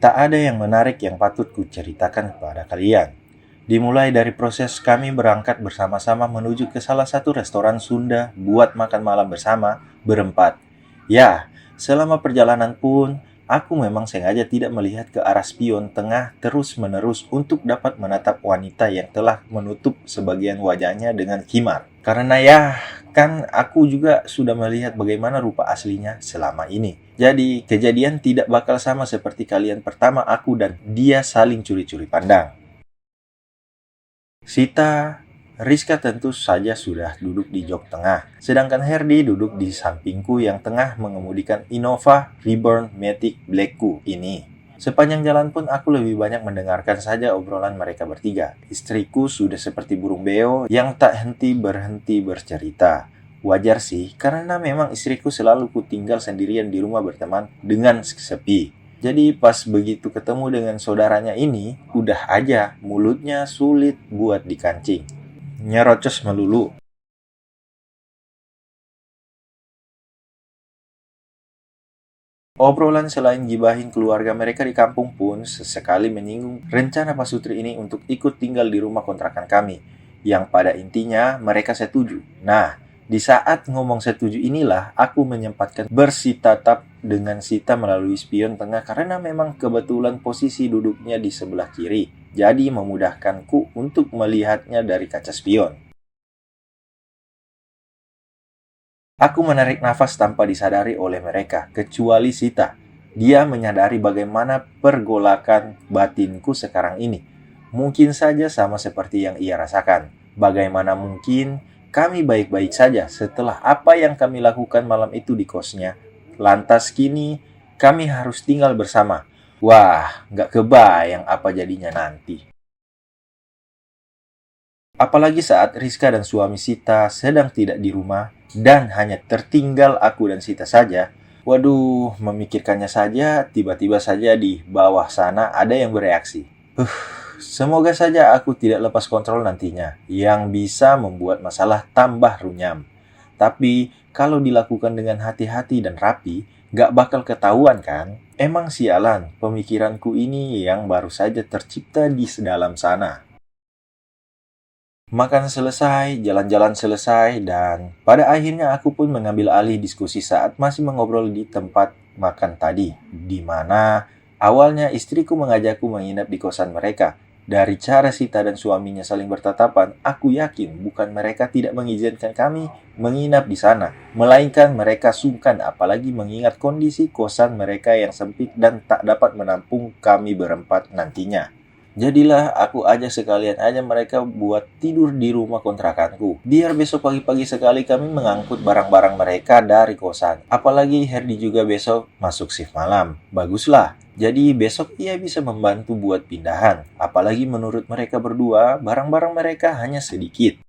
Tak ada yang menarik yang patut kuceritakan kepada kalian. Dimulai dari proses kami berangkat bersama-sama menuju ke salah satu restoran Sunda buat makan malam bersama berempat. Ya, selama perjalanan pun, aku memang sengaja tidak melihat ke arah spion tengah terus-menerus untuk dapat menatap wanita yang telah menutup sebagian wajahnya dengan khimar. Karena ya, kan aku juga sudah melihat bagaimana rupa aslinya selama ini. Jadi, kejadian tidak bakal sama seperti kalian pertama aku dan dia saling curi-curi pandang. Sita, Rizka tentu saja sudah duduk di jok tengah, sedangkan Herdi duduk di sampingku yang tengah mengemudikan Innova Reborn Matic Blackku ini. Sepanjang jalan pun aku lebih banyak mendengarkan saja obrolan mereka bertiga. Istriku sudah seperti burung beo yang tak henti-berhenti bercerita. Wajar sih, karena memang istriku selalu kutinggal sendirian di rumah berteman dengan sepi. Jadi pas begitu ketemu dengan saudaranya ini, udah aja mulutnya sulit buat dikancing. Nyerocos melulu. Obrolan selain gibahin keluarga mereka di kampung pun sesekali menyinggung rencana Pak Sutri ini untuk ikut tinggal di rumah kontrakan kami. Yang pada intinya mereka setuju. Nah, di saat ngomong setuju inilah aku menyempatkan bersitatap dengan Sita melalui spion tengah karena memang kebetulan posisi duduknya di sebelah kiri. Jadi memudahkanku untuk melihatnya dari kaca spion. Aku menarik nafas tanpa disadari oleh mereka, kecuali Sita. Dia menyadari bagaimana pergolakan batinku sekarang ini. Mungkin saja sama seperti yang ia rasakan. Bagaimana mungkin kami baik-baik saja setelah apa yang kami lakukan malam itu di kosnya. Lantas kini kami harus tinggal bersama. Wah, nggak kebayang apa jadinya nanti. Apalagi saat Rizka dan suami Sita sedang tidak di rumah dan hanya tertinggal aku dan Sita saja. Waduh, memikirkannya saja, tiba-tiba saja di bawah sana ada yang bereaksi. Semoga saja aku tidak lepas kontrol nantinya, yang bisa membuat masalah tambah runyam. Tapi, kalau dilakukan dengan hati-hati dan rapi, gak bakal ketahuan kan? Emang sialan, pemikiranku ini yang baru saja tercipta di sedalam sana. Makan selesai, jalan-jalan selesai, dan pada akhirnya aku pun mengambil alih diskusi saat masih mengobrol di tempat makan tadi, di mana awalnya istriku mengajakku menginap di kosan mereka. Dari cara Sita dan suaminya saling bertatapan, aku yakin bukan mereka tidak mengizinkan kami menginap di sana, melainkan mereka sungkan apalagi mengingat kondisi kosan mereka yang sempit dan tak dapat menampung kami berempat nantinya. Jadilah aku ajak sekalian aja mereka buat tidur di rumah kontrakanku. Biar besok pagi-pagi sekali kami mengangkut barang-barang mereka dari kosan. Apalagi Herdi juga besok masuk shift malam. Baguslah. Jadi besok ia bisa membantu buat pindahan. Apalagi menurut mereka berdua, barang-barang mereka hanya sedikit.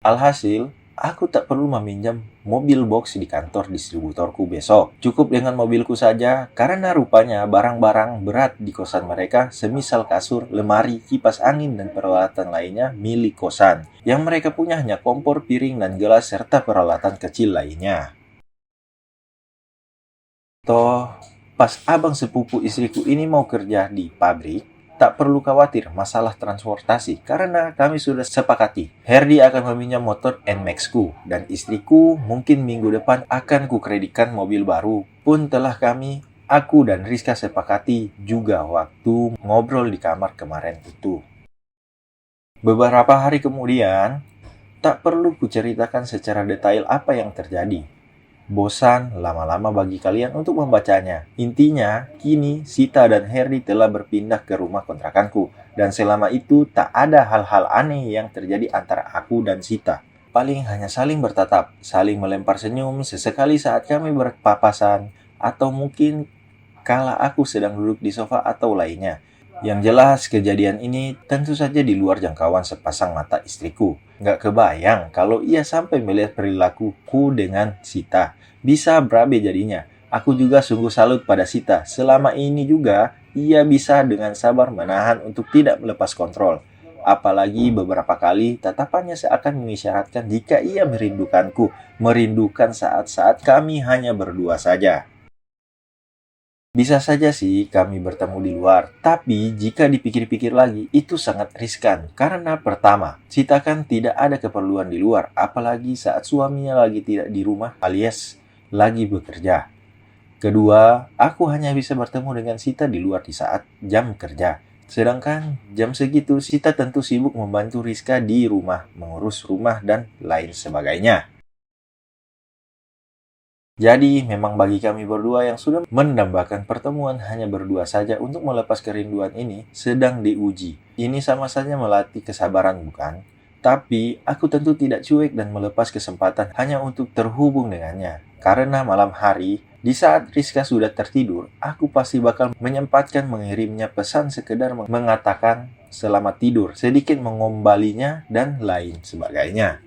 Alhasil, aku tak perlu meminjam mobil box di kantor distributorku besok. Cukup dengan mobilku saja, karena rupanya barang-barang berat di kosan mereka, semisal kasur, lemari, kipas angin, dan peralatan lainnya milik kosan. Yang mereka punya hanya kompor, piring, dan gelas, serta peralatan kecil lainnya. Toh, pas abang sepupu istriku ini mau kerja di pabrik, tak perlu khawatir masalah transportasi karena kami sudah sepakati. Herdi akan meminjam motor NMAX-ku dan istriku mungkin minggu depan akan kukreditkan mobil baru. Pun telah aku dan Rizka sepakati juga waktu ngobrol di kamar kemarin itu. Beberapa hari kemudian, tak perlu kuceritakan secara detail apa yang terjadi. Bosan lama-lama bagi kalian untuk membacanya. Intinya, kini Sita dan Herdi telah berpindah ke rumah kontrakanku. Dan selama itu tak ada hal-hal aneh yang terjadi antara aku dan Sita. Paling hanya saling bertatap, saling melempar senyum sesekali saat kami berpapasan, atau mungkin kala aku sedang duduk di sofa atau lainnya. Yang jelas kejadian ini tentu saja di luar jangkauan sepasang mata istriku. Nggak kebayang kalau ia sampai melihat perilakuku dengan Sita. Bisa berabe jadinya. Aku juga sungguh salut pada Sita. Selama ini juga ia bisa dengan sabar menahan untuk tidak melepas kontrol. Apalagi beberapa kali tatapannya seakan mengisyaratkan jika ia merindukanku. Merindukan saat-saat kami hanya berdua saja. Bisa saja sih kami bertemu di luar, tapi jika dipikir-pikir lagi, itu sangat riskan. Karena pertama, Sita kan tidak ada keperluan di luar, apalagi saat suaminya lagi tidak di rumah alias lagi bekerja. Kedua, aku hanya bisa bertemu dengan Sita di luar di saat jam kerja. Sedangkan jam segitu Sita tentu sibuk membantu Rizka di rumah, mengurus rumah dan lain sebagainya. Jadi, memang bagi kami berdua yang sudah mendambakan pertemuan hanya berdua saja untuk melepas kerinduan ini sedang diuji. Ini sama saja melatih kesabaran, bukan? Tapi, aku tentu tidak cuek dan melepas kesempatan hanya untuk terhubung dengannya. Karena malam hari, di saat Rizka sudah tertidur, aku pasti bakal menyempatkan mengirimnya pesan sekedar mengatakan selamat tidur, sedikit mengombalinya, dan lain sebagainya.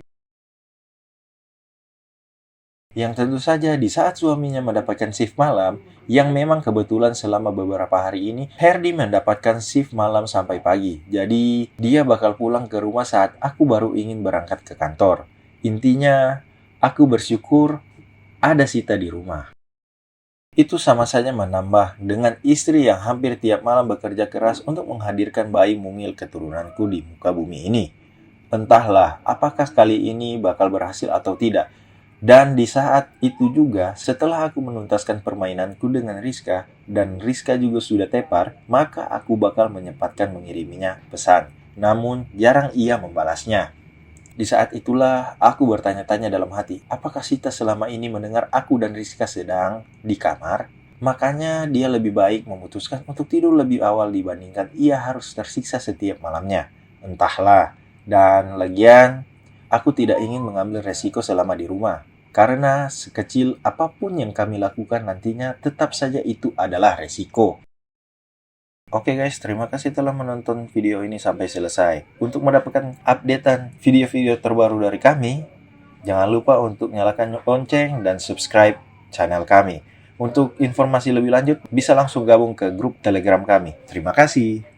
Yang tentu saja di saat suaminya mendapatkan shift malam, yang memang kebetulan selama beberapa hari ini, Herdi mendapatkan shift malam sampai pagi. Jadi, dia bakal pulang ke rumah saat aku baru ingin berangkat ke kantor. Intinya, aku bersyukur ada Sita di rumah. Itu sama saja menambah dengan istri yang hampir tiap malam bekerja keras untuk menghadirkan bayi mungil keturunanku di muka bumi ini. Entahlah, apakah kali ini bakal berhasil atau tidak. Dan di saat itu juga, setelah aku menuntaskan permainanku dengan Rizka, dan Rizka juga sudah tepar, maka aku bakal menyempatkan mengiriminya pesan. Namun, jarang ia membalasnya. Di saat itulah, aku bertanya-tanya dalam hati, apakah Sita selama ini mendengar aku dan Rizka sedang di kamar? Makanya dia lebih baik memutuskan untuk tidur lebih awal dibandingkan ia harus tersiksa setiap malamnya. Entahlah. Dan lagian, aku tidak ingin mengambil resiko selama di rumah. Karena sekecil apapun yang kami lakukan nantinya, tetap saja itu adalah resiko. Oke guys, terima kasih telah menonton video ini sampai selesai. Untuk mendapatkan updatean video-video terbaru dari kami, jangan lupa untuk nyalakan lonceng dan subscribe channel kami. Untuk informasi lebih lanjut, bisa langsung gabung ke grup Telegram kami. Terima kasih.